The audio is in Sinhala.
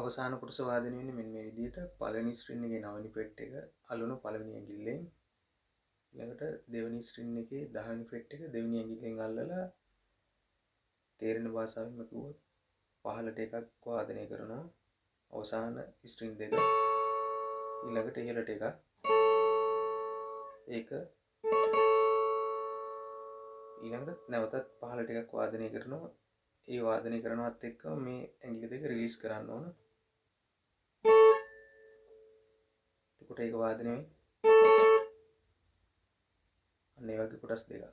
අවසාන කොටස වාදනය වෙන්නේ මෙන්න මේ විදිහට. පළවෙනි ස්ට්‍රින් එකේ 9 වෙනි ෆ්‍රෙට් එක අලුණු පළවෙනි ඇඟිල්ලෙන්, ඊළඟට දෙවෙනි ස්ට්‍රින් එකේ 10 වෙනි ෆ්‍රෙට් එක දෙවෙනි ඇඟිල්ලෙන් අල්ලලා තේරෙන භාෂාවෙන්ම කිව්වොත් පහළට එකක් වාදනය කරනවා. අවසාන ස්ට්‍රින් දෙක ඊළඟට ඉහළට එකක්. ඒක ඊළඟට නැවතත් පහළට එකක් වාදනය කරනවා. ඒ වාදනය කරනවත් එක්කම මේ ඇඟිලි දෙක රිලීස් කරන්න ඕන. එතකොට ඒක වාදනය වෙයි. අන්න ඒ වගේ කොටස් දෙකක්.